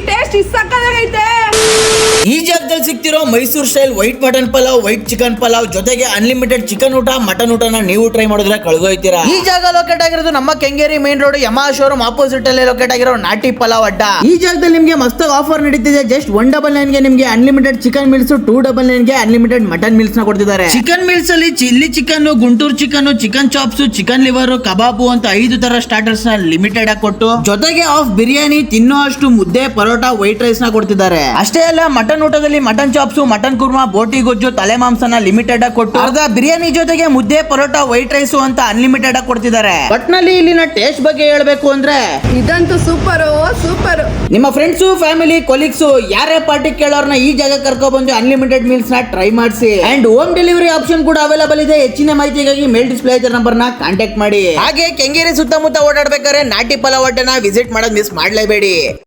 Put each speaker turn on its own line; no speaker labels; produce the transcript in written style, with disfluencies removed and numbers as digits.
Taste ಸಕ್ಕತ್ತಾಗೈತೆ.
ಈ ಜಾಗದಲ್ಲಿ ಸಿಗ್ತಿರೋ Mysore style white mutton pulao, white chicken pulao ಜೊತೆಗೆ ಅನ್ಲಿಮಿಟೆಡ್ ಚಿಕನ್ ಊಟ, ಮಟನ್ ಊಟನ ನೀವು ಟ್ರೈ ಮಾಡಿದ್ರೆ ಕಳ್ದೊಯ್ತೀರಾ. ಈ ಜಾಗ ಲೊಕೇಟ್ ಆಗಿರೋದು ನಮ್ಮ Kengeri main road ಯಮಾ showroom opposite ಅಲ್ಲಿ ಲೊಕೇಟ್ ಆಗಿರೋ ನಾಟಿ ಪಲಾವ್ ಅಡ್ಡ. ಈ ಜಾಗದಲ್ಲಿ ನಿಮ್ಗೆ ಮಸ್ತ್ ಆಫರ್ ನಡೀತಿದೆ. ಜಸ್ಟ್ 199 ಗೆ ನಿಮ್ಗೆ ಅನ್ಲಿಮಿಟೆಡ್ ಚಿಕನ್ ಮೀಲ್ಸ್, 299 ಗೆ ಅನ್ಲಿಮಿಟೆಡ್ ಮಟನ್ ಮೀಲ್ಸ್ ನ ಕೊಡ್ತಿದ್ದಾರೆ. ಚಿಕನ್ ಮೀಲ್ಸ್ ಅಲ್ಲಿ chilli chicken, Guntur chicken, chicken chops, chicken liver, kebab ಅಂತ 5 ತರ ಸ್ಟಾರ್ಟರ್ಸ್ ನ ಲಿಮಿಟೆಡ್ ಆಗಿ ಕೊಟ್ಟು ಜೊತೆಗೆ ಆಫ್ ಬಿರಿಯಾನಿ, ತಿನ್ನೋ ಅಷ್ಟು ಮುದ್ದೆ, ಪರೋಟ, ವೈಟ್ ರೈಸ್ ನ ಕೊಡ್ತಿದ್ದಾರೆ. ಅಷ್ಟೇ ಅಲ್ಲ, ಮಟನ್ ಊಟದಲ್ಲಿ ಮಟನ್ ಚಾಪ್ಸ್, ಮಟನ್ ಕುರ್ಮಾ, ಬೋಟಿ ಗೊಜ್ಜು, ತಲೆ ಮಾಂಸನ ಲಿಮಿಟೆಡ್ ಆಗಿ ಕೊಟ್ಟು ಅರ್ಧ ಬಿರಿಯಾನಿ ಜೊತೆಗೆ ಮುದ್ದೆ, ಪರೋಟ, ವೈಟ್ ರೈಸ್ ಅಂತ ಅನ್ಲಿಮಿಟೆಡ್ ಆಗಿ ಕೊಡ್ತಿದ್ದಾರೆ. ಒಟ್ನಲ್ಲಿ ಇಲ್ಲಿನ ಟೇಸ್ಟ್ ಬಗ್ಗೆ ಹೇಳ್ಬೇಕು ಅಂದ್ರೆ
ಇದಂತೂ ಸೂಪರ್.
ನಿಮ್ಮ ಫ್ರೆಂಡ್ಸ್, ಫ್ಯಾಮಿಲಿ, ಕೊಲೀಗ್ಸ್ ಯಾರೇ ಪಾರ್ಟಿ ಕೇಳೋರ್ನ ಈ ಜಾಗ ಕರ್ಕೊಂಡ್ ಬಂದು ಅನ್ಲಿಮಿಟೆಡ್ ಮೀಲ್ಸ್ ನ ಟ್ರೈ ಮಾಡಿಸಿ. ಅಂಡ್ ಹೋಮ್ ಡೆಲಿವರಿ ಆಪ್ಷನ್ ಕೂಡ ಅವೈಲೇಬಲ್ ಇದೆ. ಹೆಚ್ಚಿನ ಮಾಹಿತಿಗಾಗಿ ಮೇಲ್ ಡಿಸ್ಪ್ಲೇ ನಂಬರ್ ನ ಕಾಂಟ್ಯಾಕ್ಟ್ ಮಾಡಿ. ಹಾಗೆ ಕೆಂಗೇರಿ ಸುತ್ತಮುತ್ತ ಓಡಾಡ್ಬೇಕಾದ್ರೆ ನಾಟಿ ಪಲಾವ್ ಅಡ್ಡನ ವಿಸಿಟ್ ಮಾಡೋದ್ ಮಿಸ್ ಮಾಡ್ಲೇಬೇಡಿ.